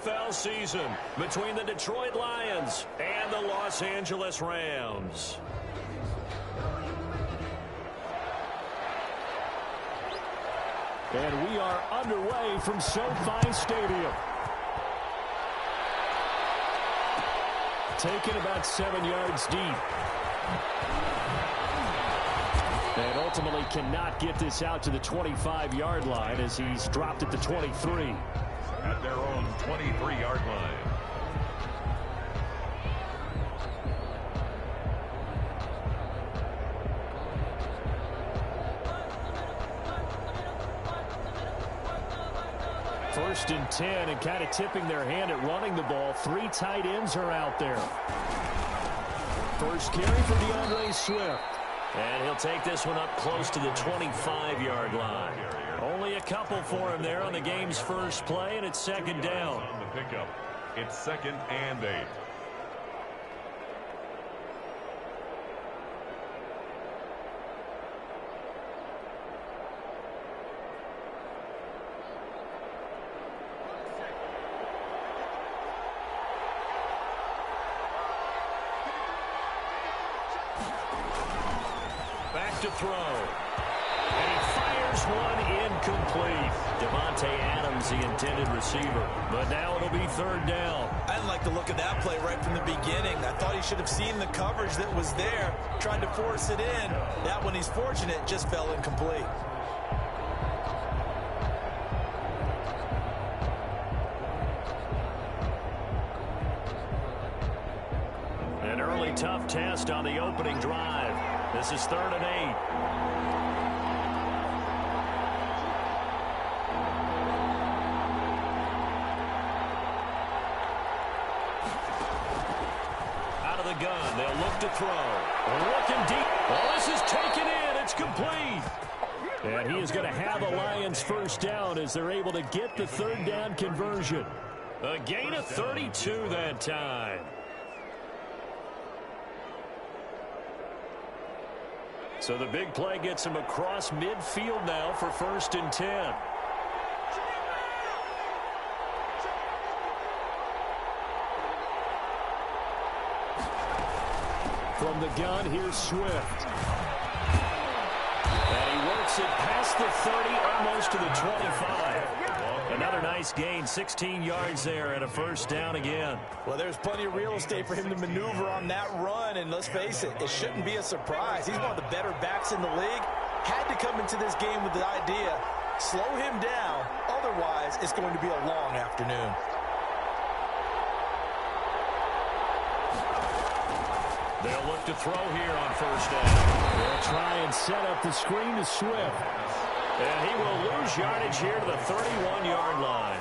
NFL season between the Detroit Lions and the Los Angeles Rams. And we are underway from SoFi Stadium. Taken about 7 yards deep. And ultimately cannot get this out to the 25-yard line as he's dropped at the 23. At their own 23-yard line. First and 10, and kind of tipping their hand at running the ball. 3 tight ends are out there. First carry for DeAndre Swift. And he'll take this one up close to the 25-yard line. Only a couple for him there on the game's first play, and it's second down. On the pickup, it's 2nd and 8. To throw. And he fires one incomplete. Devontae Adams, the intended receiver. But now it'll be 3rd down. I didn't like the look of that play right from the beginning. I thought he should have seen the coverage that was there, tried to force it in. That one, he's fortunate, just fell incomplete. An early tough test on the opening drive. This is 3rd and 8. Out of the gun, they'll look to throw. Looking deep. Oh, this is taken in. It's complete. And he is going to have a Lions first down as they're able to get the 3rd down conversion. A gain of 32 that time. So the big play gets him across midfield now for 1st and 10. From the gun, here's Swift. And he works it past the 30, almost to the 25. Another nice gain, 16 yards there and a first down again. Well, there's plenty of real estate for him to maneuver on that run, and let's face it, it shouldn't be a surprise. He's one of the better backs in the league. Had to come into this game with the idea, slow him down, otherwise it's going to be a long afternoon. They'll look to throw here on first down. They'll try and set up the screen to Swift. And he will lose yardage here to the 31-yard line.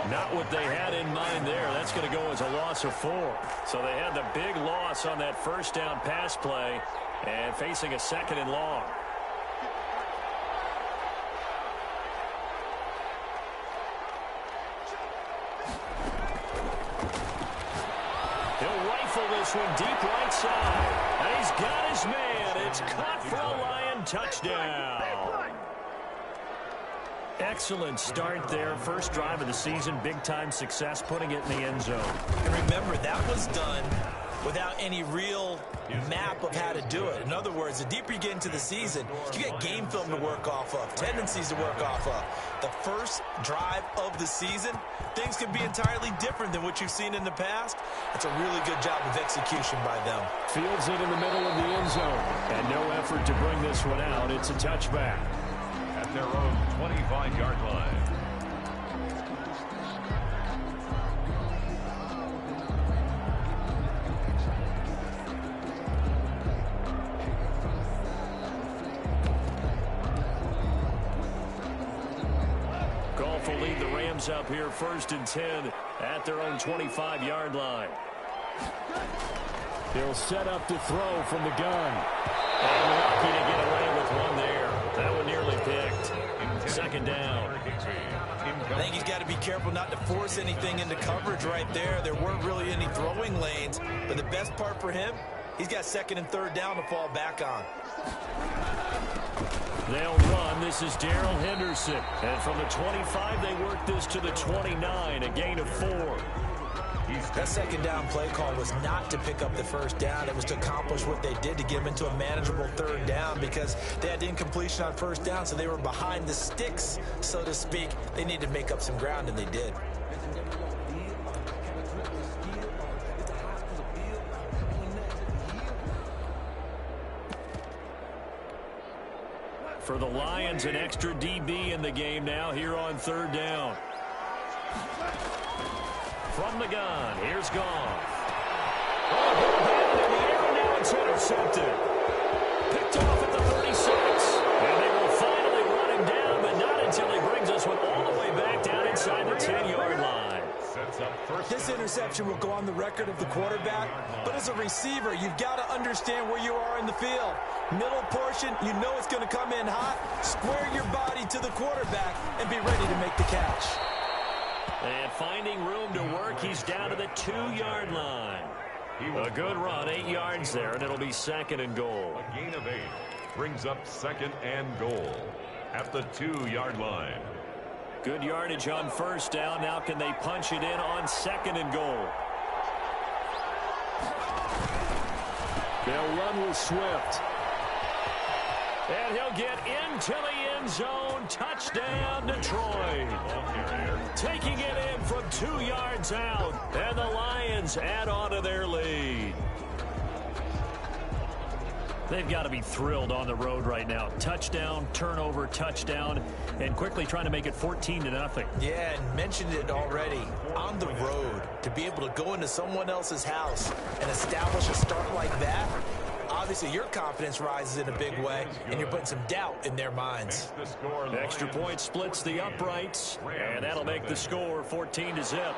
Not what they had in mind there. That's going to go as a loss of 4. So they had the big loss on that first down pass play and facing a 2nd and long. He'll rifle this one deep right side. And he's got his man. It's caught for a Lion touchdown. Excellent start there. First drive of the season. Big-time success putting it in the end zone. And remember, that was done without any real map of how to do it. In other words, the deeper you get into the season, you get game film to work off of, tendencies to work off of. The first drive of the season, things can be entirely different than what you've seen in the past. It's a really good job of execution by them. Fields it in the middle of the end zone. And no effort to bring this one out. It's a touchback. At their own 25-yard line. Goff will lead the Rams up here 1st and 10 at their own 25-yard line. He'll set up to throw from the gun. And lucky to get away with one there. That one nearly picked. 2nd down. I think he's got to be careful not to force anything into coverage right there. There weren't really any throwing lanes. But the best part for him, he's got 2nd and 3rd down to fall back on. They'll run. This is Darrell Henderson. And from the 25, they work this to the 29, a gain of 4. That second down play call was not to pick up the first down. It was to accomplish what they did, to get them into a manageable third down, because they had incompletion on first down, so they were behind the sticks, so to speak. They needed to make up some ground, and they did. For the Lions, an extra DB in the game now here on third down. From the gun, here's Goff. Oh, in the air, now it's intercepted. Picked off at the 36. And they will finally run him down, but not until he brings us one all the way back down inside the 10-yard line. This interception will go on the record of the quarterback, but as a receiver, you've got to understand where you are in the field. Middle portion, you know it's going to come in hot. Square your body to the quarterback and be ready to make the catch. And finding room to work, he's down to the 2-yard line. A good run, 8 yards there, and it'll be 2nd and goal. A gain of 8 brings up 2nd and goal at the 2-yard line. Good yardage on first down. Now can they punch it in on 2nd and goal? They'll run with Swift. And he'll get into the end zone. Touchdown, Detroit. Taking it in from 2 yards out. And the Lions add on to their lead. They've got to be thrilled on the road right now. Touchdown, turnover, touchdown, and quickly trying to make it 14-0. Yeah, and mentioned it already. On the road, to be able to go into someone else's house and establish a start like that, obviously your confidence rises in a big way, and you're putting some doubt in their minds. Extra point splits the uprights, and that'll make the score 14-0.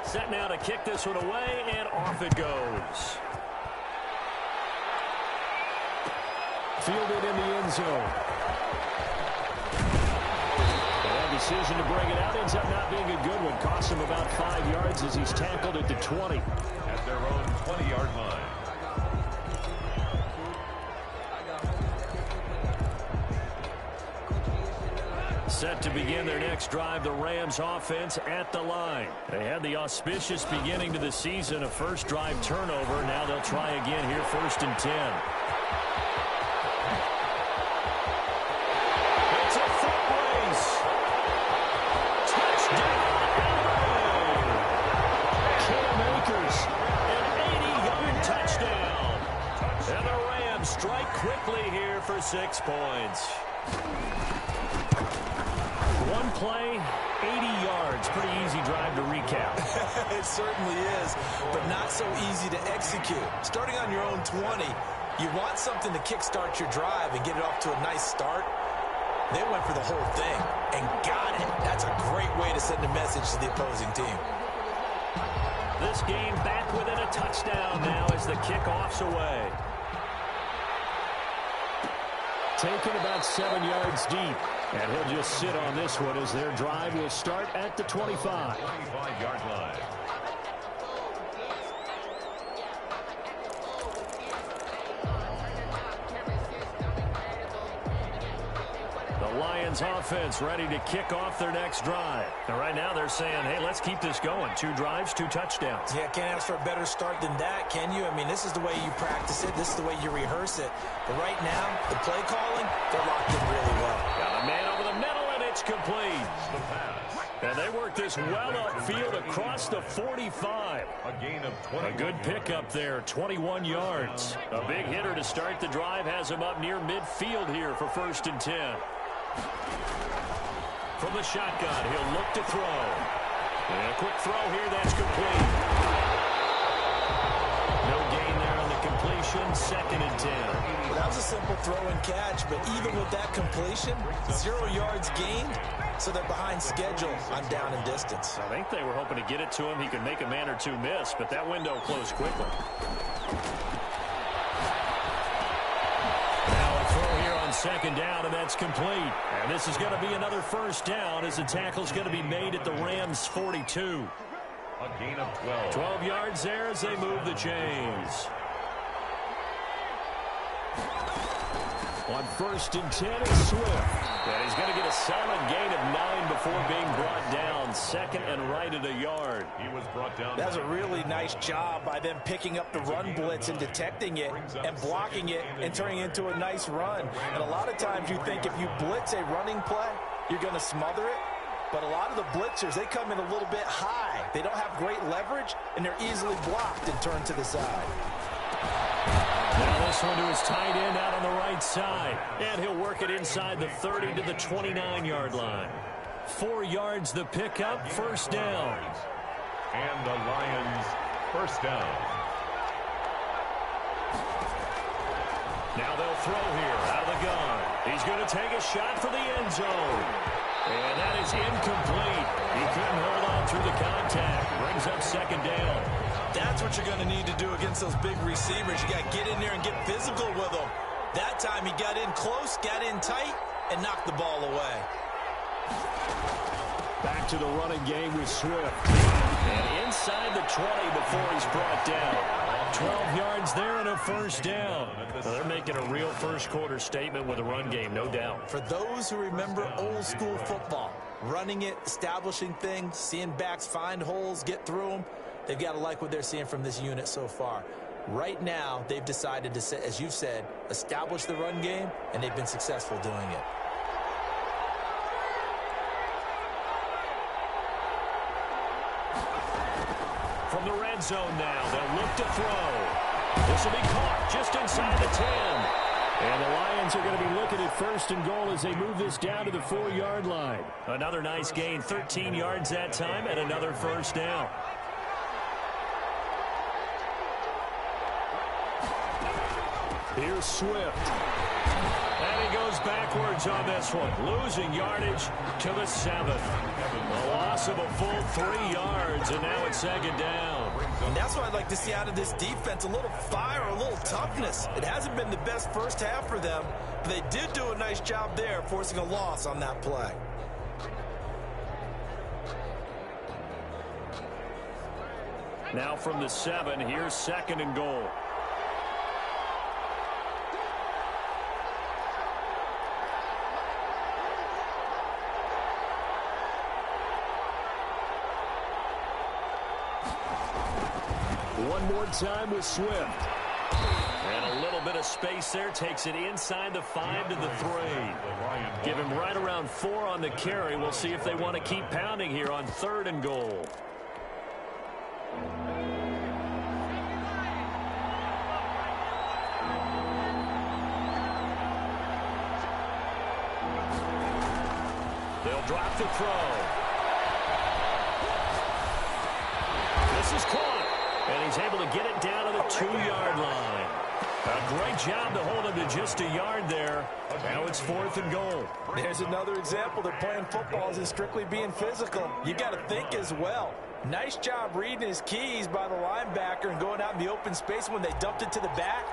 Set now to kick this one away, and off it goes. Fielded in the end zone. That decision to bring it out ends up not being a good one. Costs him about 5 yards as he's tackled at the 20. At their own 20-yard line. Set to begin their next drive, the Rams offense at the line. They had the auspicious beginning to the season, a first drive turnover. Now they'll try again here, 1st and 10. It's a foot race. Touchdown, LA. Cam Akers. An 80-yard touchdown. And the Rams strike quickly here for 6 points. One play, 80 yards. Pretty easy drive to recap. It certainly is, but not so easy to execute. Starting on your own 20, you want something to kickstart your drive and get it off to a nice start. They went for the whole thing and got it. That's a great way to send a message to the opposing team. This game back within a touchdown now as the kickoff's away. Taken about 7 yards deep. And he'll just sit on this one as their drive will start at the 25. 25-yard line. The Lions offense ready to kick off their next drive. And right now they're saying, hey, let's keep this going. 2 drives, 2 touchdowns. Yeah, can't ask for a better start than that, can you? I mean, this is the way you practice it. This is the way you rehearse it. But right now, the play calling, they're locked in really well. Got a man over the middle, and it's complete. And they work this well upfield across the 45. A gain of 20. A good pickup there, 21 yards. A big hitter to start the drive has him up near midfield here for 1st and 10. From the shotgun, he'll look to throw. And a quick throw here, that's complete. No gain there on the completion, 2nd and 10. Well, that was a simple throw and catch, but even with that completion, 0 yards gained, so they're behind schedule on down and distance. I think they were hoping to get it to him. He could make a man or two miss, but that window closed quickly. Now a throw here on 2nd down, and that's complete. And this is going to be another 1st down as the tackle's going to be made at the Rams' 42. A gain of 12. 12 yards there as they move the chains. On 1st and 10 is Swift. And he's going to get a solid gain of 9 before being brought down. Second and right at a yard. He was brought down. That's a really nice job by them picking up the run blitz and detecting it and blocking it and turning it into a nice run. And a lot of times you think if you blitz a running play, you're going to smother it. But a lot of the blitzers, they come in a little bit high. They don't have great leverage, and they're easily blocked and turned to the side. Now this one to his tight end out on the right side. And he'll work it inside the 30 to the 29-yard line. 4 yards the pickup, first down. And the Lions first down. Now they'll throw here out of the gun. He's going to take a shot for the end zone. And that is incomplete. He couldn't hold on through the contact. Brings up second down. That's what you're going to need to do against those big receivers. You got to get in there and get physical with them. That time he got in close, got in tight, and knocked the ball away. Back to the running game with Swift. And inside the 20 before he's brought down. 12 yards there and a first down. Well, they're making a real first-quarter statement with a run game, no doubt. For those who remember old-school football, running it, establishing things, seeing backs find holes, get through them, they've got to like what they're seeing from this unit so far. Right now, they've decided to, as you've said, establish the run game, and they've been successful doing it. From the red zone now, they'll look to throw. This will be caught just inside the 10. And the Lions are going to be looking at first and goal as they move this down to the 4-yard line. Another nice gain, 13 yards that time, and another first down. Here's Swift. And he goes backwards on this one, losing yardage to the 7. A loss of a full 3 yards, and now it's second down. And that's what I'd like to see out of this defense, a little fire, a little toughness. It hasn't been the best first half for them, but they did do a nice job there, forcing a loss on that play. Now from the 7, here's second and goal. One more time with Swift. And a little bit of space there, takes it inside the 5 to the 3. Give him right around 4 on the carry. We'll see if they want to keep pounding here on third and goal. They'll drop the throw. This is caught. And he's able to get it down to the 2-yard line. A great job to hold him to just a yard there. Now it's fourth and goal. There's another example. They're playing football isn't strictly being physical. You got to think as well. Nice job reading his keys by the linebacker and going out in the open space. When they dumped it to the back,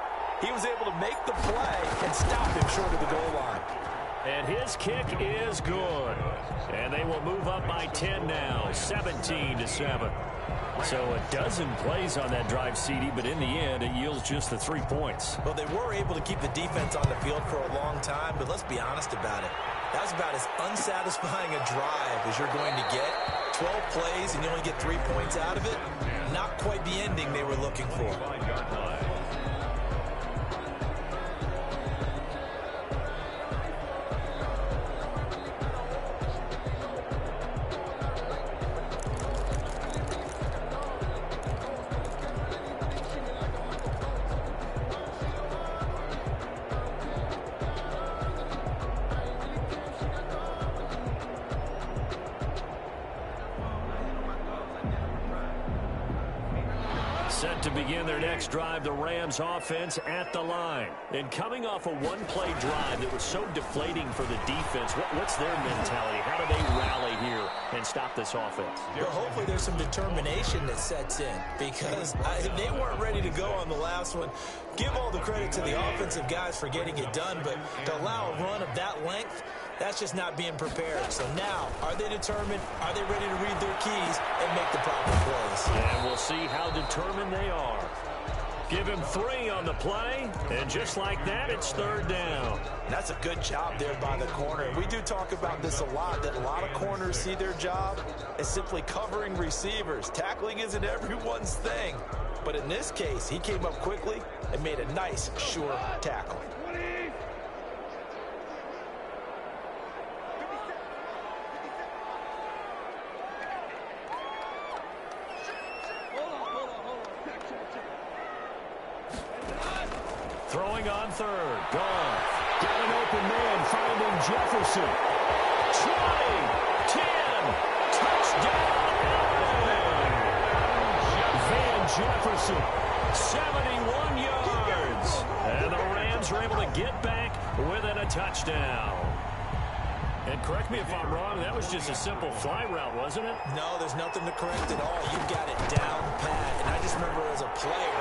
he was able to make the play and stop him short of the goal line. And his kick is good. And they will move up by 10 now, 17-7. So a dozen plays on that drive, CD, but in the end, it yields just the 3 points. Well, they were able to keep the defense on the field for a long time, but let's be honest about it. That was about as unsatisfying a drive as you're going to get. 12 plays and you only get 3 points out of it. Not quite the ending they were looking for. Set to begin their next drive, the Rams offense at the line. And coming off a one-play drive that was so deflating for the defense, what's their mentality? How do they rally here and stop this offense? Well, hopefully there's some determination that sets in, because they weren't ready to go on the last one. Give all the credit to the offensive guys for getting it done, but to allow a run of that length, that's just not being prepared. So now, are they determined? Are they ready to read their keys and make the proper plays? And we'll see how determined they are. Give him 3 on the play, and just like that, it's 3rd down. That's a good job there by the corner. We do talk about this a lot, that a lot of corners see their job as simply covering receivers. Tackling isn't everyone's thing. But in this case, he came up quickly and made a nice, sure tackle. Throwing on 3rd. Gone. Got an open man, finding Jefferson. 20, 10, touchdown, Van Jefferson. 71 yards. And the Rams are able to get back within a touchdown. And correct me if I'm wrong, that was just a simple fly route, wasn't it? No, there's nothing to correct at all. You got it down pat. And I just remember as a player,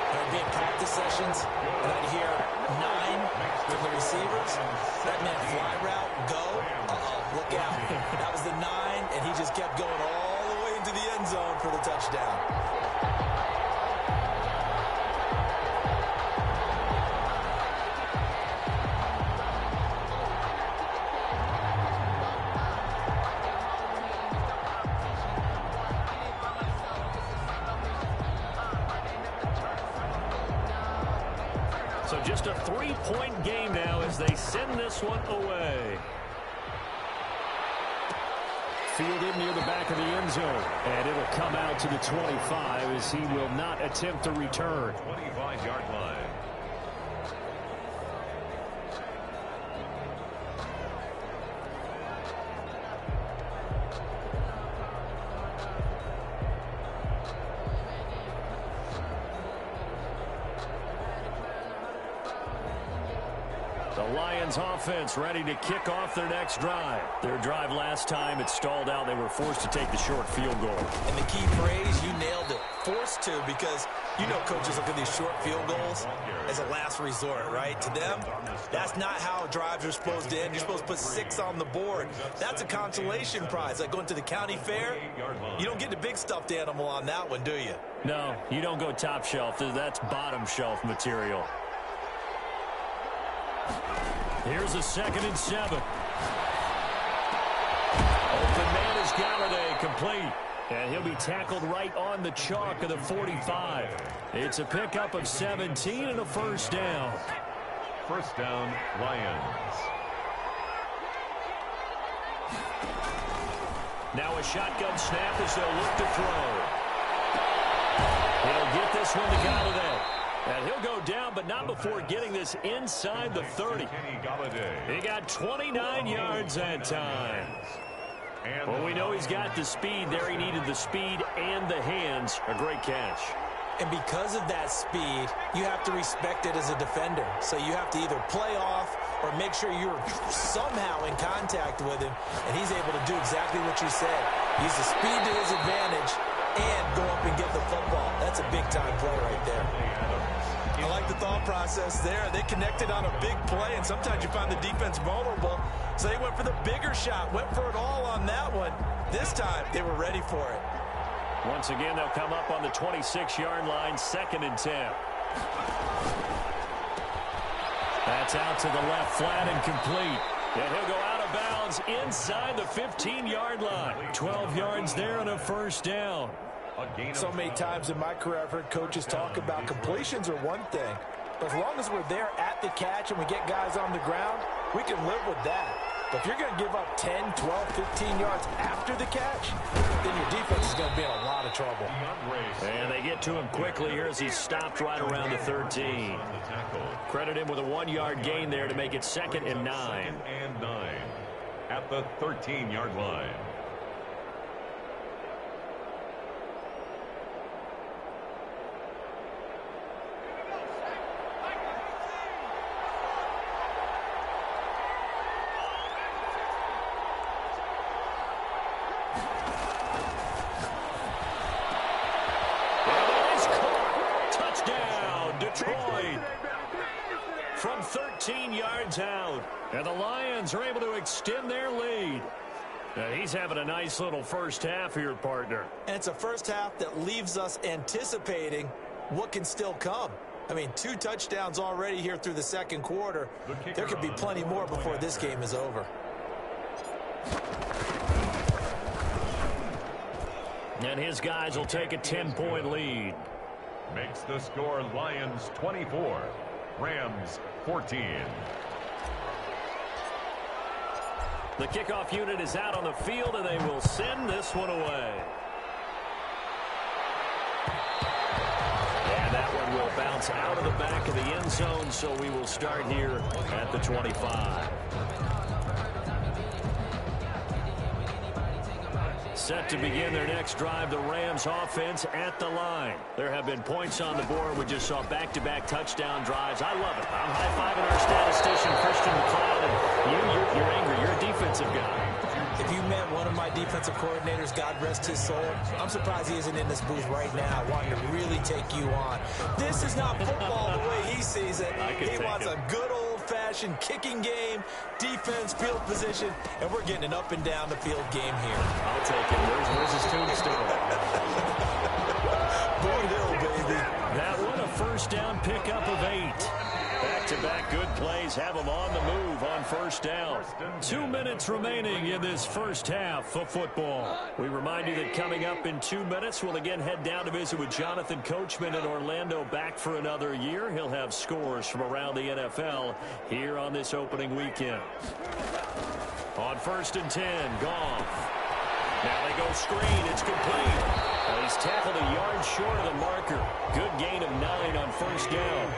I'd be in practice sessions, and I'd hear 9 from the receivers. That meant fly route, go. Look out. That was the 9, and he just kept going all the way into the end zone for the touchdown. So just a 3-point game now as they send this one away. Fielded near the back of the end zone. And it'll come out to the 25 as he will not attempt to return. 25-yard line. The Lions offense ready to kick off their next drive. Their drive last time, it stalled out. They were forced to take the short field goal. And the key phrase, you nailed it. Forced to, because you know coaches look at these short field goals as a last resort, right? To them, that's not how drives are supposed to end. You're supposed to put 6 on the board. That's a consolation prize, like going to the county fair. You don't get the big stuffed animal on that one, do you? No, you don't go top shelf. That's bottom shelf material. Here's a 2nd and 7. Open man is Galladay, complete. And he'll be tackled right on the chalk of the 45. It's a pickup of 17 and a 1st down. 1st down, Lions. Now a shotgun snap as they'll look to throw. He'll get this one to Galladay. And he'll go down, but not before getting this inside the 30. He got 29 yards that time. Well, we know he's got the speed there. He needed the speed and the hands. A great catch. And because of that speed, you have to respect it as a defender. So you have to either play off or make sure you're somehow in contact with him, and he's able to do exactly what you said. Use the speed to his advantage and go up and get the football. That's a big-time play right there. I like the thought process there. They connected on a big play, and sometimes you find the defense vulnerable. So they went for the bigger shot, went for it all on that one. This time, they were ready for it. Once again, they'll come up on the 26-yard line, 2nd and 10. That's out to the left, flat and complete. And he'll go out of bounds inside the 15-yard line. 12 yards there and a 1st down. So many times in my career, I've heard coaches talk about completions are one thing. But as long as we're there at the catch and we get guys on the ground, we can live with that. But if you're going to give up 10, 12, 15 yards after the catch, then your defense is going to be in a lot of trouble. And they get to him quickly here as he's stopped right around the 13. Credit him with a 1-yard gain there to make it 2nd and 9. 2nd and 9 at the 13-yard line. From 13 yards out. And the Lions are able to extend their lead. He's having a nice little first half here, partner. And it's a first half that leaves us anticipating what can still come. I mean, 2 touchdowns already here through the second quarter. There could be plenty more before this game is over. And his guys will take a 10-point lead. Makes the score Lions 24, Rams 14. The kickoff unit is out on the field, and they will send this one away. And that one will bounce out of the back of the end zone, so we will start here at the 25. Set to begin their next drive, the Rams offense at the line. There have been points on the board. We just saw back-to-back touchdown drives. I love it. I'm high-fiving our statistician, Christian McLeod, and you're angry. You're a defensive guy. If you met one of my defensive coordinators, God rest his soul, I'm surprised he isn't in this booth right now wanting to really take you on. This is not football the way he sees it. He wants a good old-fashioned kicking game, defense, field position, and we're getting an up and down the field game here. I'll take it. Where's his tombstone? Board Hill, baby. That one a first down pickup of 8. Back-to-back good plays have them on the move on first down. 2 minutes remaining in this first half of football. We remind you that coming up in 2 minutes, we'll again head down to visit with Jonathan Coachman in Orlando, back for another year. He'll have scores from around the NFL here on this opening weekend. On 1st and 10, Goff. Now they go screen. It's complete. He's tackled a yard short of the marker. Good gain of 9 on first down.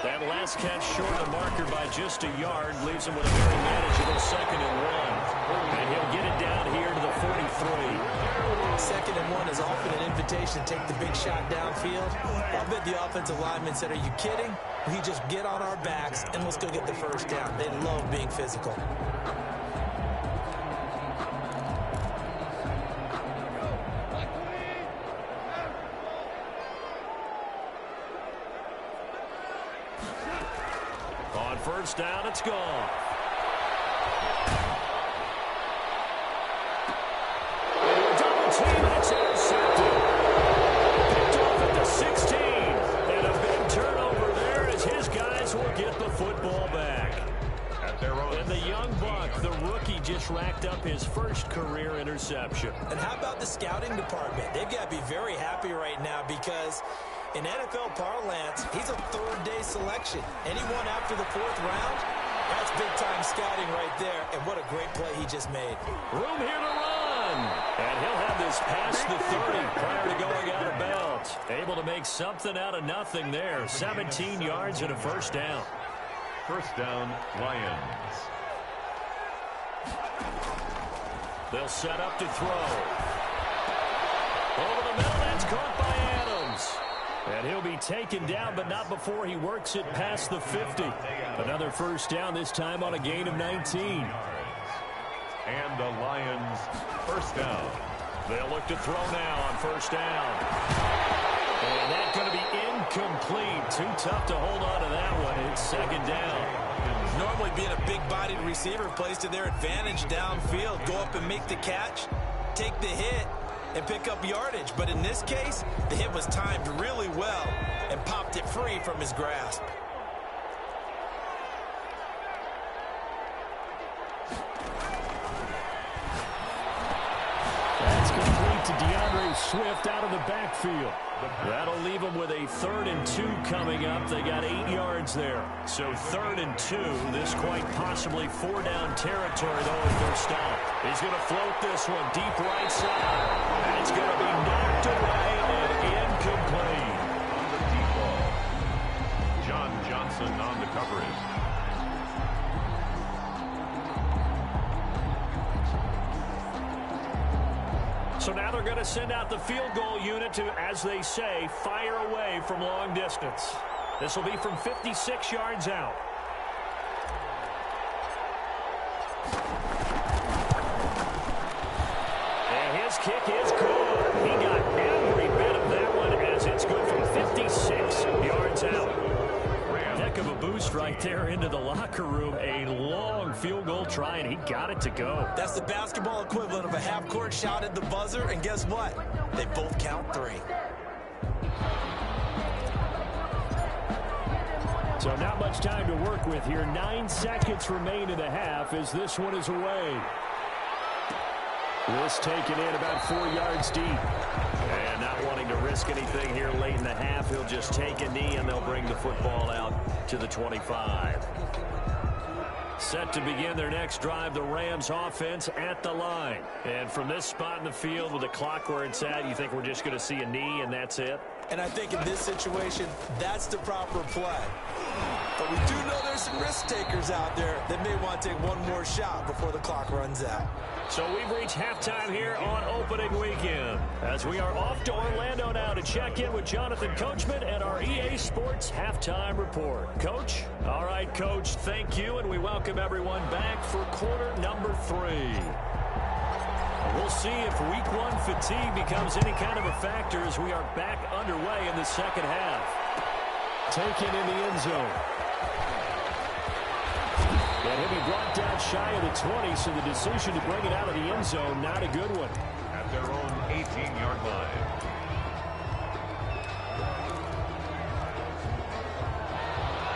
That last catch short of the marker by just a yard leaves him with a very manageable 2nd and 1. And he'll get it down here to the 43. 2nd and 1 is often an invitation to take the big shot downfield. I bet the offensive lineman said, are you kidding? We just get on our backs and let's go get the first down. They love being physical. On first down, it's gone. Double team, it's intercepted. Picked off at the 16. And a big turnover there as his guys will get the football back. And the young buck, the rookie, just racked up his first career interception. And how about the scouting department? They've got to be very happy right now because in NFL parlance, he's a third-day selection. Anyone after the 4th round, that's big-time scouting right there. And what a great play he just made. Room here to run. And he'll have this past the 30 prior to going out of bounds. Able to make something out of nothing there. 17 yards and a first down. First down, Lions. They'll set up to throw. Over the middle, that's caught by Adams. And he'll be taken down, but not before he works it past the 50. Another first down, this time on a gain of 19. And the Lions, first down. They'll look to throw now on first down. And that's going to be incomplete. Too tough to hold on to that one. It's 2nd down. Normally being a big-bodied receiver plays to their advantage downfield. Go up and make the catch, take the hit, and pick up yardage. But in this case, the hit was timed really well and popped it free from his grasp. That's complete to DeAndre Swift out of the backfield. That'll leave them with a 3rd and 2 coming up. They got 8 yards there. So 3rd and 2. This quite possibly 4-down territory, though, if they're stopped. He's going to float this one deep right side. And it's going to be knocked away and incomplete. On the deep ball, John Johnson on the coverage. So now they're going to send out the field goal unit to, as they say, fire away from long distance. This will be from 56 yards out. And his kick is good. He got every bit of that one as it's good from 56 yards out. Heck of a boost right there into the locker room. A long field goal try, and he got it to go. That's the basketball equivalent of a half-court shot at the buzzer, and guess what? They both count 3. So not much time to work with here. 9 seconds remain in the half as this one is away. This taken in about 4 yards deep. And not wanting to risk anything here late in the half, he'll just take a knee and they'll bring the football out to the 25. Set to begin their next drive, the Rams offense at the line. And from this spot in the field with the clock where it's at, you think we're just going to see a knee and that's it? And I think in this situation, that's the proper play. But we do know there's some risk takers out there that may want to take one more shot before the clock runs out. So we've reached halftime here on opening weekend, as we are off to Orlando now to check in with Jonathan Coachman and our EA Sports Halftime Report. Coach? All right, Coach, thank you, and we welcome everyone back for quarter number 3. We'll see if week 1 fatigue becomes any kind of a factor as we are back underway in the second half. Taken in the end zone. And he'll be brought down shy of the 20, so the decision to bring it out of the end zone, not a good one. At their own 18-yard line.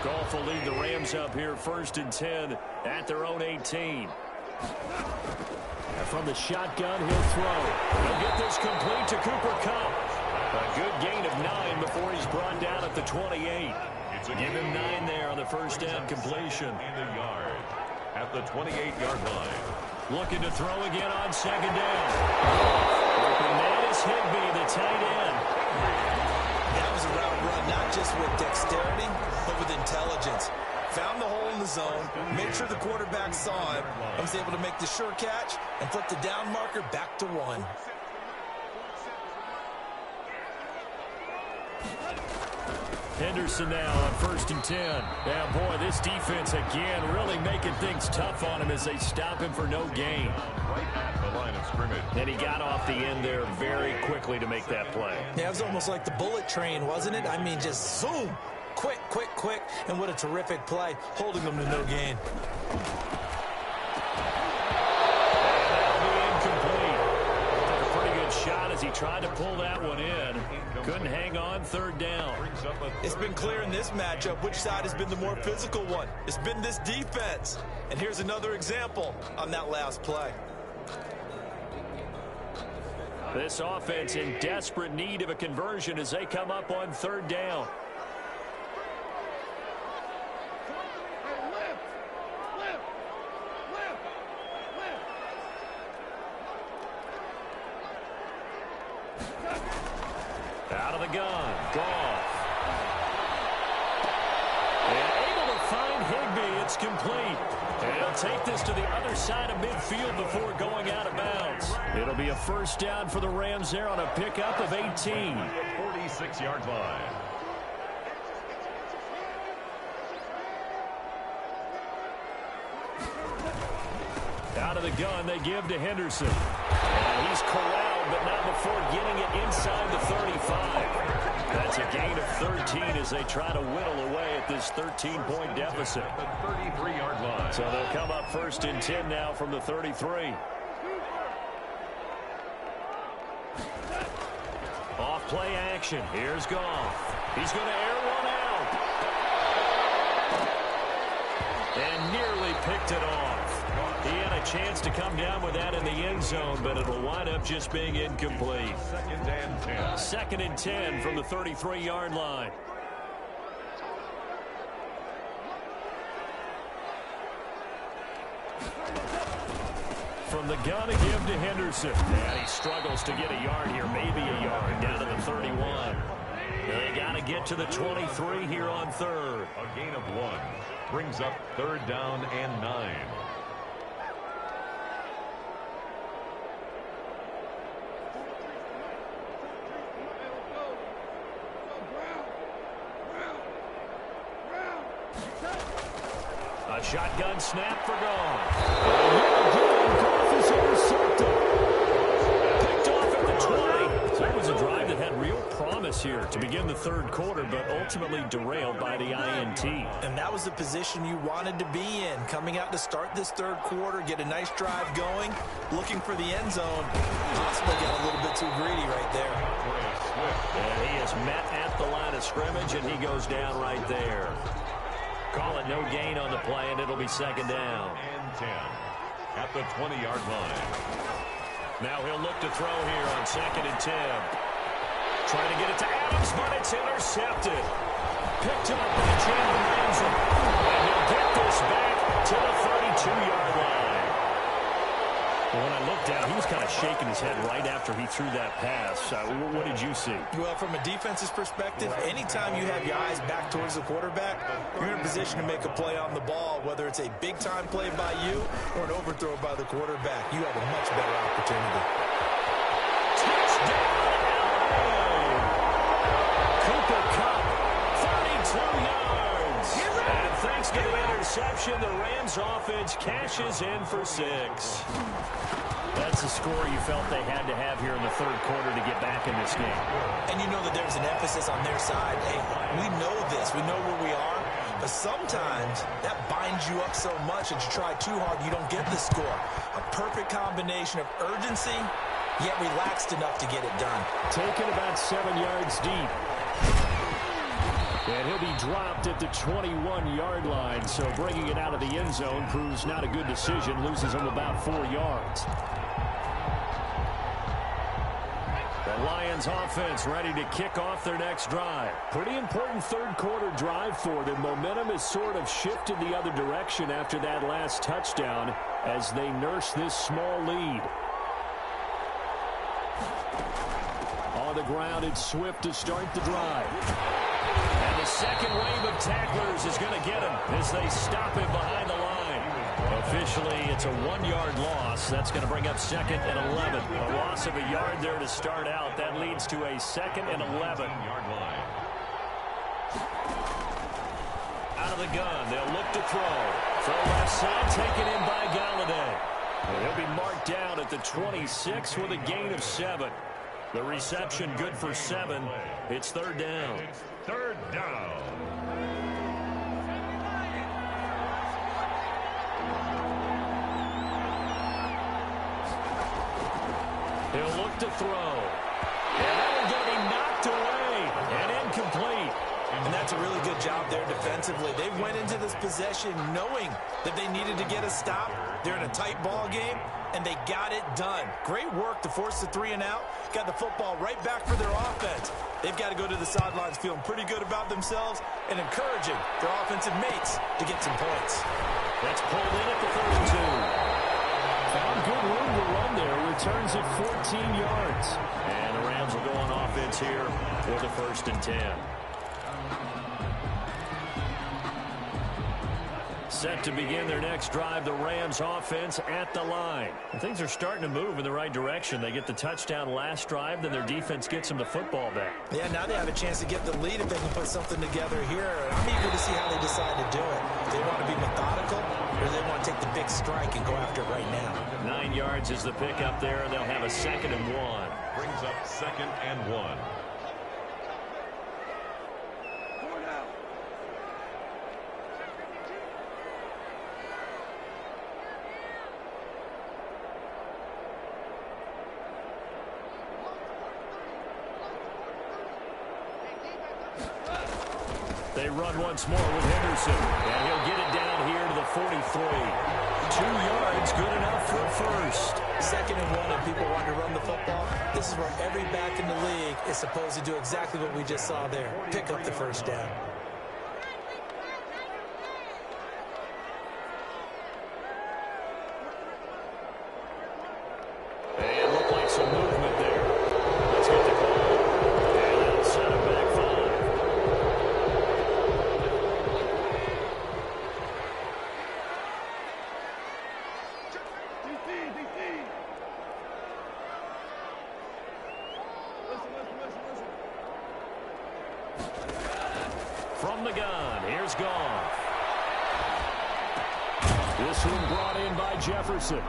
Goff will lead the Rams up here 1st and 10 at their own 18. From the shotgun, he'll throw. He'll get this complete to Cooper Kupp. A good gain of 9 before he's brought down at the 28. Give him 9 there on the first down completion. In the yard. At the 28-yard line. Looking to throw again on 2nd down. Open man is Higbee, the tight end. That was a route run, not just with dexterity, but with intelligence. Found the hole in the zone, made sure the quarterback saw it, and was able to make the sure catch and flip the down marker back to 1. Henderson now on 1st and 10. Yeah, boy, this defense again really making things tough on him as they stop him for no gain. Right at the line of scrimmage. And he got off the end there very quickly to make that play. Yeah, it was almost like the bullet train, wasn't it? I mean, just zoom. Quick, quick, quick. And what a terrific play, holding them to no gain. Shot as he tried to pull that one in. Couldn't hang on 3rd down. It's been clear in this matchup which side has been the more physical one. It's been this defense. And here's another example on that last play. This offense in desperate need of a conversion as they come up on 3rd down. Out of the gun, Goff. And able to find Higbee. It's complete. And he'll take this to the other side of midfield before going out of bounds. It'll be a 1st down for the Rams there on a pickup of 18. 46-yard line. Out of the gun, they give to Henderson. And he's corralled, but not before getting it inside the 35. That's a gain of 13 as they try to whittle away at this 13-point deficit. The 33-yard line. So they'll come up 1st and 10 now from the 33. Off play action. Here's Goff. He's going to air one out. And nearly picked it off. He had a chance to come down with that in the end zone, but it'll wind up just being incomplete. 2nd and 10. 2nd and 10 from the 33-yard line. From the gun to give to Henderson. And he struggles to get a yard here, maybe a yard, down to the 31. They got to get to the 23 here on 3rd. A gain of 1 brings up 3rd down and 9. A shotgun snap for Goff. Goff is intercepted. Picked off at the 20. So that was a drive that had real promise here to begin the 3rd quarter, but ultimately derailed by the INT. And that was the position you wanted to be in. Coming out to start this 3rd quarter, get a nice drive going, looking for the end zone. Possibly got a little bit too greedy right there. And he is met at the line of scrimmage, and he goes down right there. Call it no gain on the play, and it'll be second down. And 10 at the 20-yard line. Now he'll look to throw here on 2nd and 10. Trying to get it to Adams, but it's intercepted. Picked up by Jalen Ramsey. And he'll get this back to the 32-yard line. When I looked down, he was kind of shaking his head right after he threw that pass. What did you see? Well, from a defense's perspective, anytime you have your eyes back towards the quarterback, you're in a position to make a play on the ball, whether it's a big-time play by you or an overthrow by the quarterback. You have a much better opportunity. Touchdown, LA! Cooper Kupp, 32 yards. And thanks to the interception, the Rams offense cashes in for 6. That's the score you felt they had to have here in the third quarter to get back in this game. And you know that there's an emphasis on their side. Hey, we know this. We know where we are. But sometimes that binds you up so much that you try too hard, you don't get the score. A perfect combination of urgency, yet relaxed enough to get it done. Taken about 7 yards deep. And he'll be dropped at the 21-yard line. So bringing it out of the end zone proves not a good decision. Loses him about 4 yards. The Lions offense ready to kick off their next drive. Pretty important third quarter drive for them. Momentum has sort of shifted the other direction after that last touchdown as they nurse this small lead. On the ground, it's Swift to start the drive. And the second wave of tacklers is going to get him as they stop him behind the line. Officially, it's a 1-yard loss. That's going to bring up 2nd and 11. A loss of a yard there to start out. That leads to a 2nd and 11. Out of the gun, they'll look to throw. Throw left side, taken in by Galladay. And he'll be marked down at the 26 with a gain of 7. The reception good for 7. It's third down. It's third down. He'll look to throw. And that one's going to be knocked away and incomplete. And that's a really good job there defensively. They went into this possession knowing that they needed to get a stop. They're in a tight ball game, and they got it done. Great work to force the 3 and out. Got the football right back for their offense. They've got to go to the sidelines feeling pretty good about themselves and encouraging their offensive mates to get some points. That's pulled in at the 32. Found good room to run there. Returns at 14 yards. And the Rams will go on offense here with a 1st and 10. Set to begin their next drive, the Rams offense at the line. And things are starting to move in the right direction. They get the touchdown last drive, then their defense gets them the football back. Yeah, now they have a chance to get the lead if they can put something together here. I'm eager to see how they decide to do it. Do they want to be methodical, or do they want to take the big strike and go after it right now? 9 yards is the pickup there, and they'll have a 2nd and 1. Brings up 2nd and 1. They run once more with Henderson, and he'll get it down here to the 43. 2 yards, good enough for a first. 2nd and 1, and people want to run the football. This is where every back in the league is supposed to do exactly what we just saw there. Pick up the first down. And looked like some movement there. Let's get the call. And that'll set him back 5. From the gun, here's Goff. This one brought in by Jefferson.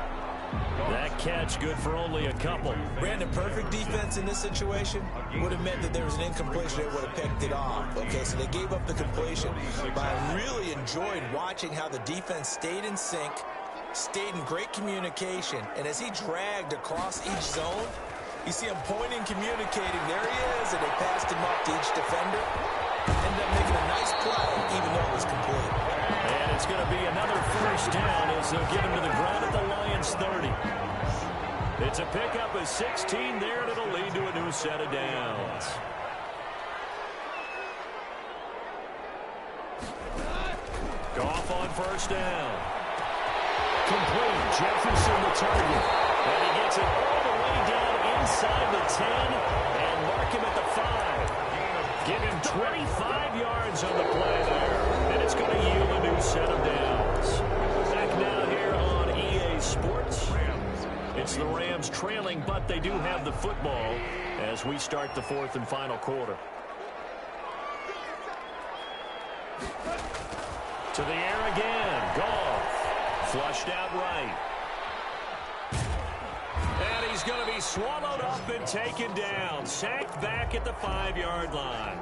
That catch good for only a couple. Brandon, perfect defense in this situation would have meant that there was an incompletion. They would have picked it off. Okay, so they gave up the completion. But I really enjoyed watching how the defense stayed in sync, stayed in great communication. And as he dragged across each zone, you see him pointing, communicating. There he is, and they passed him up to each defender. Ended up making a nice play, even though it was complete. it's going to be another first down as they'll get him to the ground at the Lions' 30. It's a pickup of 16 there, and it'll lead to a new set of downs. Goff on first down. Complete. Jefferson the target. And he gets it all the way down inside the 10 and mark him at the 5. Give him 25 yards on the play there. And it's going to yield a new set of downs. Back now here on EA Sports. It's the Rams trailing, but they do have the football as we start the fourth and final quarter. To the air again. Goff. Flushed out right. And he's going to be swallowed up and taken down. Sacked back at the 5-yard line.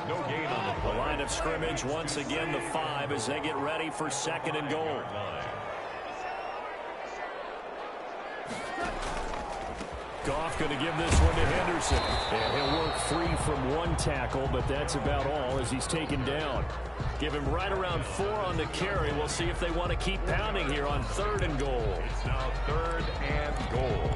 No gain on the play. The line of scrimmage once again the 5 as they get ready for second and goal. Goff going to give this one to Henderson. And he'll work free from one tackle, but that's about all as he's taken down. Give him right around 4 on the carry. We'll see if they want to keep pounding here on third and goal. It's now third and goal.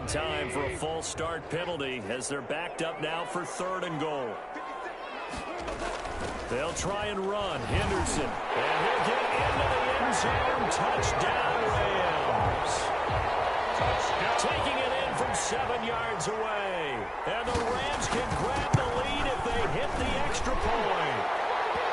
Time for a false start penalty as they're backed up now for third and goal. They'll try and run. Henderson. And he'll get into the end zone. Touchdown, Rams. Touchdown. Taking it in from 7 yards away. And the Rams can grab the lead if they hit the extra point.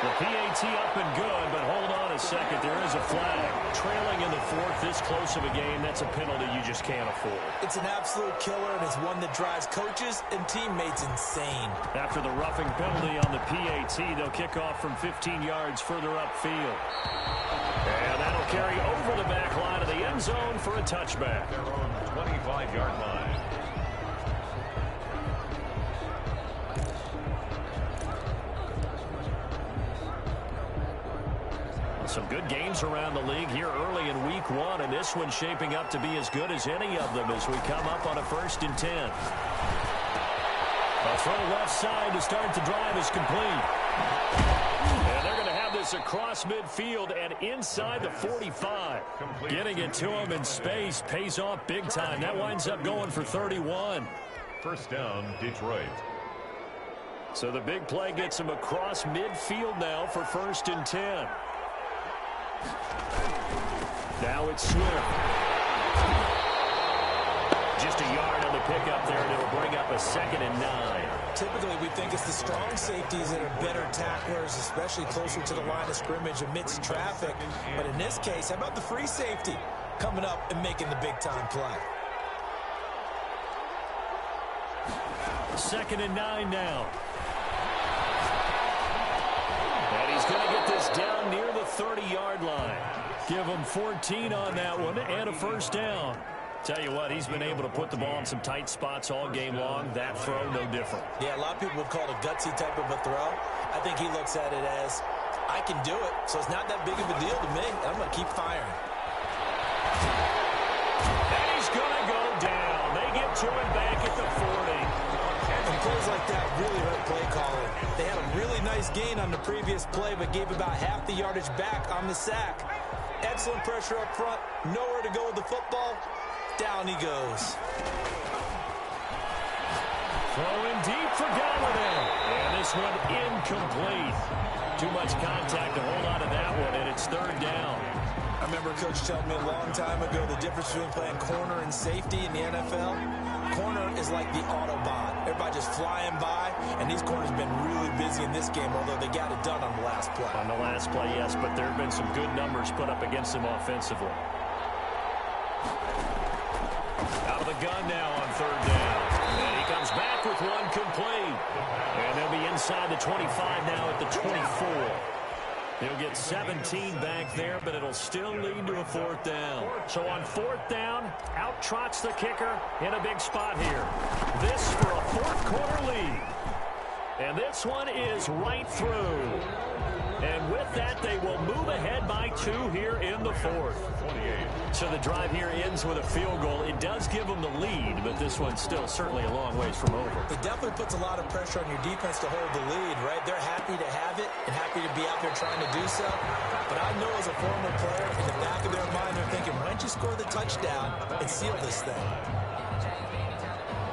The PAT up and good, but hold on a second. There is a flag. Trailing in the fourth, this close of a game, that's a penalty you just can't afford. It's an absolute killer, and it's one that drives coaches and teammates insane. After the roughing penalty on the PAT, they'll kick off from 15 yards further upfield. And that'll carry over the back line of the end zone for a touchback. Their own 25-yard line. Some good games around the league here early in week 1, and this one's shaping up to be as good as any of them as we come up on a 1st and 10. A throw left side to start the drive is complete. And they're going to have this across midfield and inside the 45. Getting it to him in space pays off big time. That winds up going for 31. First down, Detroit. So the big play gets him across midfield now for 1st and 10. Now it's Swift. Just a yard on the pickup there, and it'll bring up a 2nd and 9. Typically, we think it's the strong safeties that are better tacklers, especially closer to the line of scrimmage amidst traffic. But in this case, how about the free safety coming up and making the big-time play? 2nd and 9 now. And he's going to get this down near the 30-yard line. Give him 14 on that one and a first down. Tell you what, he's been able to put the ball in some tight spots all game long. That throw, no different. Yeah, a lot of people would call it a gutsy type of a throw. I think he looks at it as, I can do it, so it's not that big of a deal to me. I'm going to keep firing. And he's going to go down. They get to him back at the 40. And plays like that really hurt play calling. They had a really nice gain on the previous play, but gave about half the yardage back on the sack. Excellent pressure up front. Nowhere to go with the football. Down he goes. Throwing deep for Galladay. And this one incomplete. Too much contact to hold on to that one, and it's 3rd down. I remember Coach telling me a long time ago the difference between playing corner and safety in the NFL. corner is like the Autobahn. Everybody just flying by, and these corners have been really busy in this game, although they got it done on the last play. On the last play, yes, but there have been some good numbers put up against them offensively. Out of the gun now on third down. And he comes back with one complete. And they'll be inside the 25 now at the 24. He'll get 17 back there, but it'll still lead to a fourth down. So on fourth down, out trots the kicker in a big spot here. This for a fourth quarter lead. And this one is right through. And with that, they will move ahead by 2 here in the fourth. So the drive here ends with a field goal. It does give them the lead, but this one's still certainly a long ways from over. It definitely puts a lot of pressure on your defense to hold the lead, right? They're happy to have it and happy to be out there trying to do so. But I know as a former player, in the back of their mind, they're thinking, why don't you score the touchdown and seal this thing?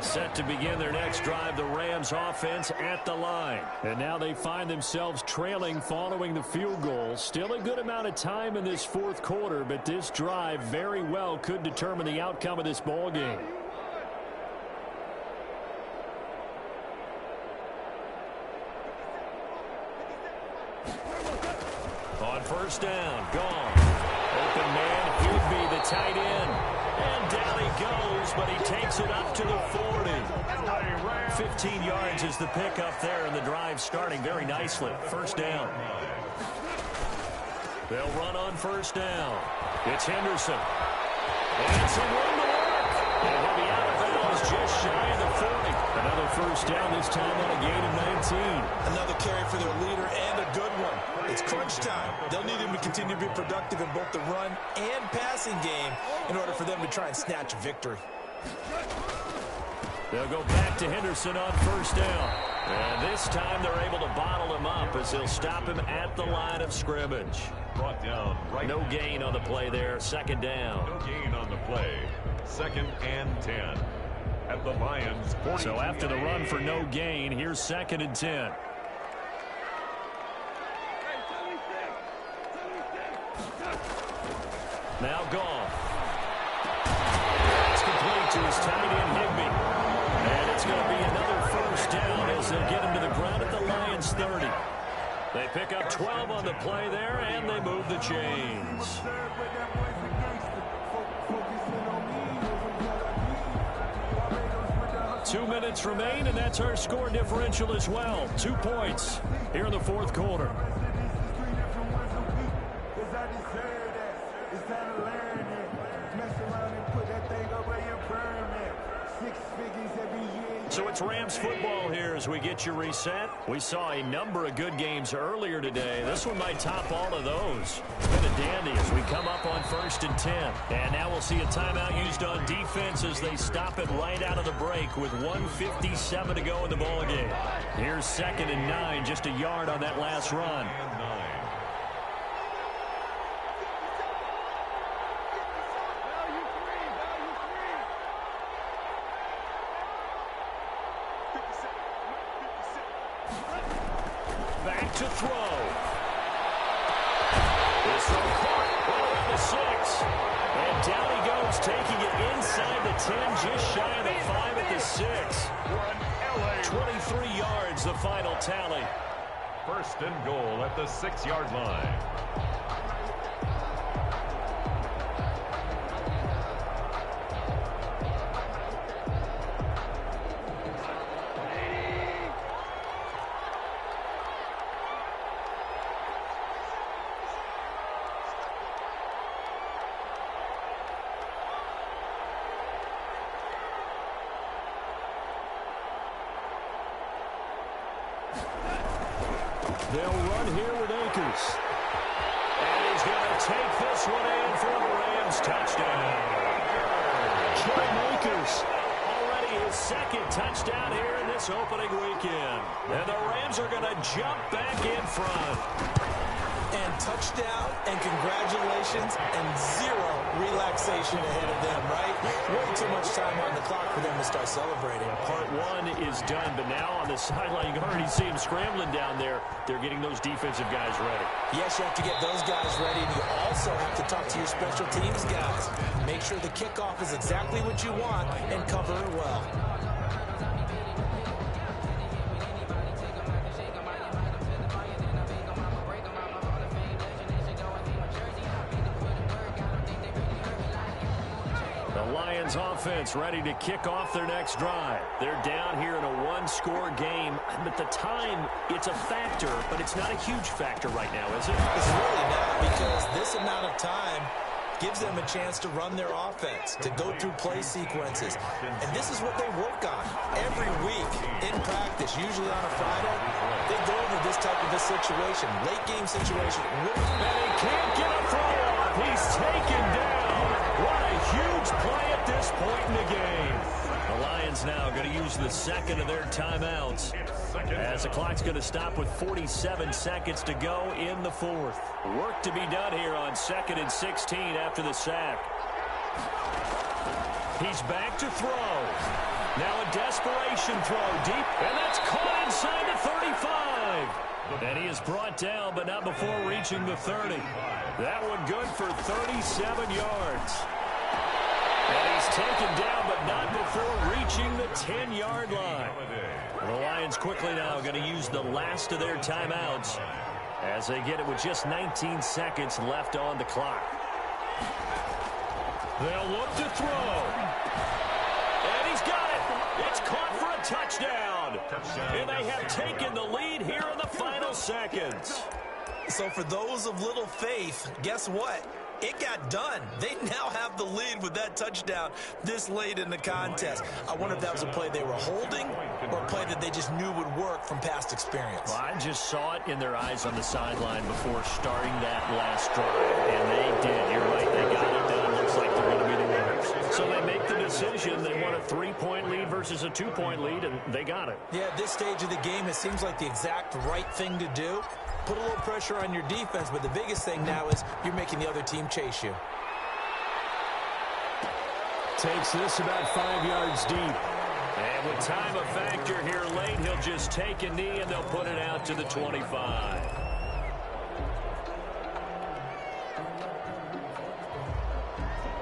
Set to begin their next drive, the Rams offense at the line. And now they find themselves trailing following the field goal. Still a good amount of time in this fourth quarter, but this drive very well could determine the outcome of this ball game. On first down, gone. Open man, Higby, the tight end. And down he goes, but he takes it up to the 40. 15 yards is the pickup there, and the drive starting very nicely. First down. They'll run on first down. It's Henderson. And some room to work. And he'll be out of bounds just shy of the 40. Another first down, this time on a gain of 19. Another carry for their leader and a good one. It's crunch time. They'll need him to continue to be productive in both the run and passing game in order for them to try and snatch a victory. They'll go back to Henderson on first down. And this time they're able to bottle him up as they'll stop him at the line of scrimmage. Brought down right. No gain on the play there. Second down. No gain on the play. 2nd and 10. At the Lions' 40. So after the run for no gain, here's 2nd and 10. Now gone. It's complete to his tight end, Higby. And it's going to be another first down as they'll get him to the ground at the Lions' 30. They pick up 12 on the play there, and they move the chains. 2 minutes remain, and that's our score differential as well. 2 points here in the fourth quarter. So it's Rams football here as we get you reset. We saw a number of good games earlier today. This one might top all of those. It's been a dandy as we come up on 1st and 10. And now we'll see a timeout used on defense as they stop it right out of the break with 1:57 to go in the ball game. Here's 2nd and 9, just a yard on that last run. Back to throw. This throw caught right around the 6. And down he goes, taking it inside the 10, just shy of the 5 at the 6. 23 yards, the final tally. 1st and goal at the 6-yard line. They'll run here with Akers. And he's going to take this one in for the Rams touchdown. Cam Akers, already his 2nd touchdown here in this opening weekend. And the Rams are going to jump back in front. And touchdown and congratulations and zero relaxation ahead of them, right? Way too much time on the clock for them to start celebrating. Part one is done, but now on the sideline, you can already see them scrambling down there. They're getting those defensive guys ready. Yes, you have to get those guys ready, and you also have to talk to your special teams guys. Make sure the kickoff is exactly what you want and cover it well. The Lions offense ready to kick off their next drive. They're down here in a one-score game. But the time, it's a factor, but it's not a huge factor right now, is it? It's really not, because this amount of time gives them a chance to run their offense, to go through play sequences. And this is what they work on every week in practice, usually on a Friday. They go over this type of a situation, late-game situation. And he can't get a throw off. He's taken down. What a huge play at this point in the game. The Lions now going to use the second of their timeouts as the clock's going to stop with 47 seconds to go in the fourth. Work to be done here on 2nd and 16 after the sack. He's back to throw. Now a desperation throw deep, and that's caught inside the 35. And he is brought down, but not before reaching the 30. That one good for 37 yards. And he's taken down, but not before reaching the 10-yard line. The Lions quickly now going to use the last of their timeouts as they get it with just 19 seconds left on the clock. They'll look to throw. And he's got it. It's caught for a touchdown. And they have taken the lead here in the final seconds. So for those of little faith, guess what? It got done. They now have the lead with that touchdown this late in the contest. I wonder if that was a play they were holding or a play that they just knew would work from past experience. Well, I just saw it in their eyes on the sideline before starting that last drive, and they did. You're right. They got it done. Looks like they're going to be the winners. So they make the decision. They want a 3-point lead versus a 2-point lead, and they got it. Yeah, at this stage of the game, it seems like the exact right thing to do. Put a little pressure on your defense, but the biggest thing now is you're making the other team chase you. Takes this about 5 yards deep. And with time a factor here late, he'll just take a knee and they'll put it out to the 25.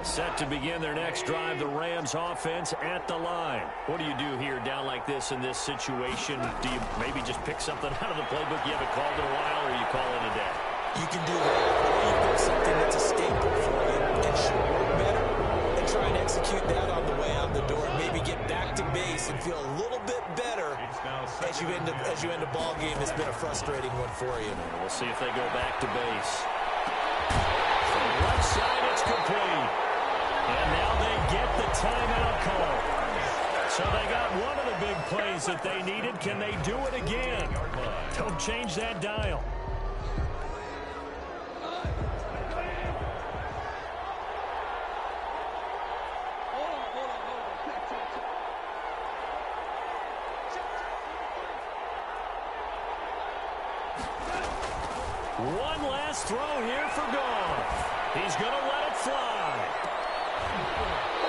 Set to begin their next drive, the Rams offense at the line. What do you do here down like this in this situation? Do you maybe just pick something out of the playbook you haven't called in a while, or you call it a day? You can do that. You pick something that's a staple for you and should work better, and try and execute that on the way out the door, and maybe get back to base and feel a little bit better as you end a ball game that's been a frustrating one for you. We'll see if they go back to base. From the left side, it's complete. And now they get the timeout call. So they got one of the big plays that they needed. Can they do it again? Don't change that dial. One last throw here for Goff. He's going to let it fly.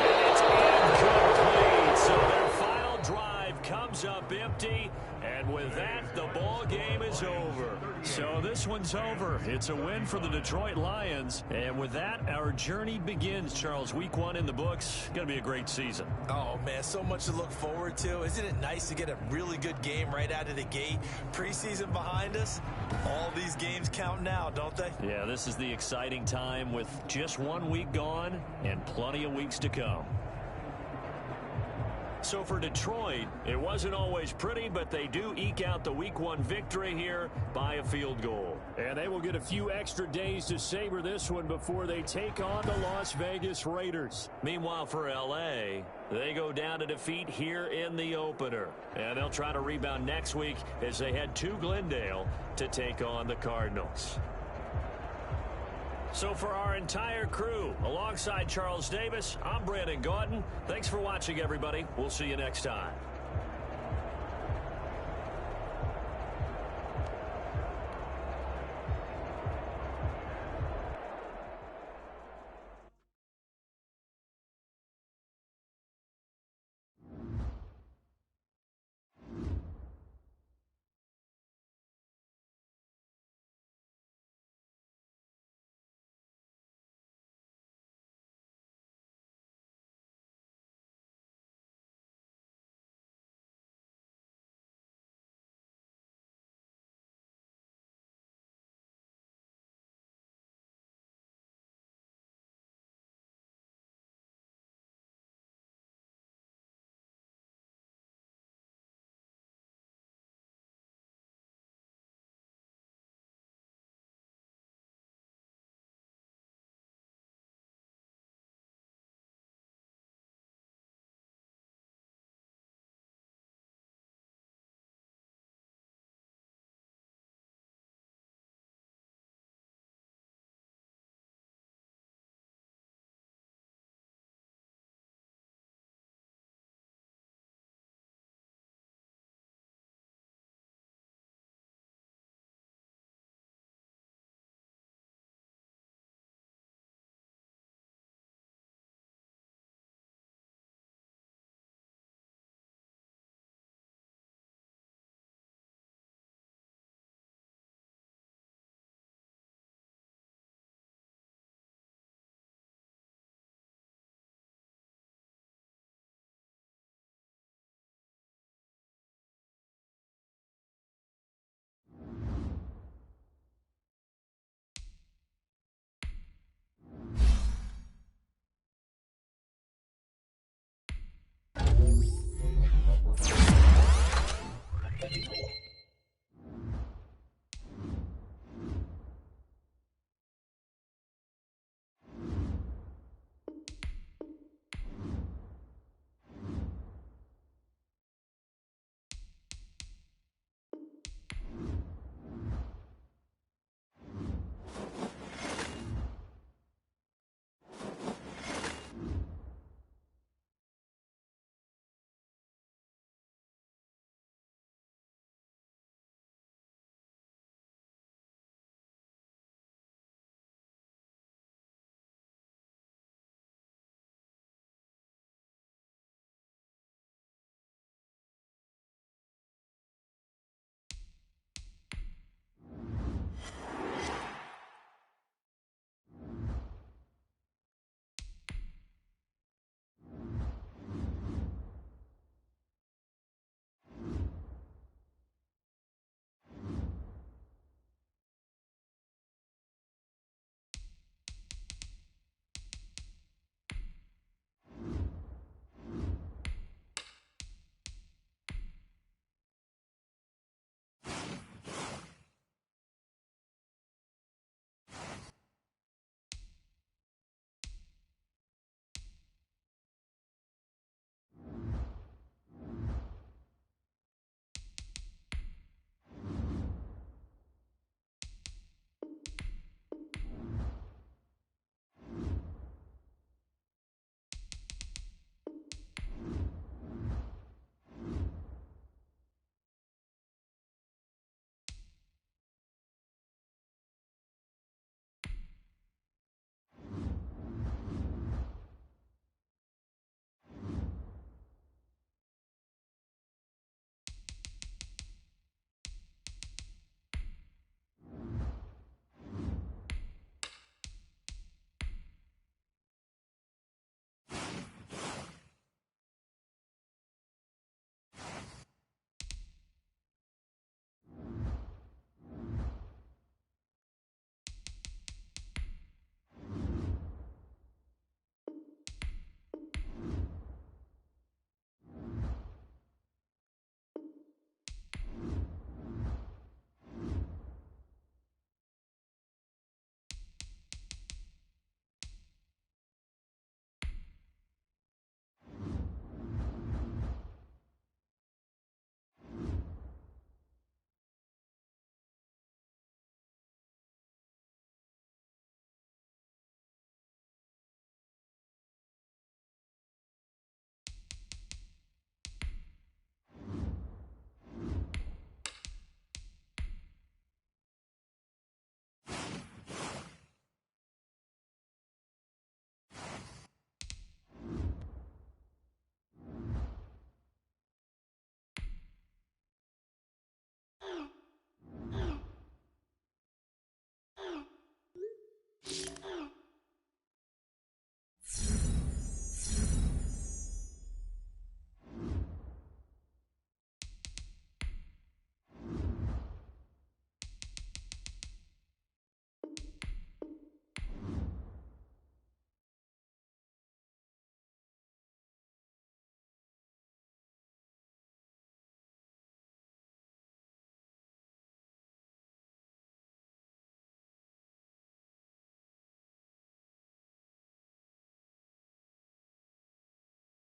And it's incomplete. So their final drive comes up empty. And with that, the ball game is over. So this one's over. It's a win for the Detroit Lions. And with that, our journey begins, Charles. Week 1 in the books. Going to be a great season. Oh, man, so much to look forward to. Isn't it nice to get a really good game right out of the gate? Preseason behind us. All these games count now, don't they? Yeah, this is the exciting time with just 1 week gone and plenty of weeks to come. So for Detroit, it wasn't always pretty, but they do eke out the Week 1 victory here by a field goal. And they will get a few extra days to savor this one before they take on the Las Vegas Raiders. Meanwhile, for L.A., they go down to defeat here in the opener. And they'll try to rebound next week as they head to Glendale to take on the Cardinals. So for our entire crew, alongside Charles Davis, I'm Brandon Gaudin. Thanks for watching, everybody. We'll see you next time.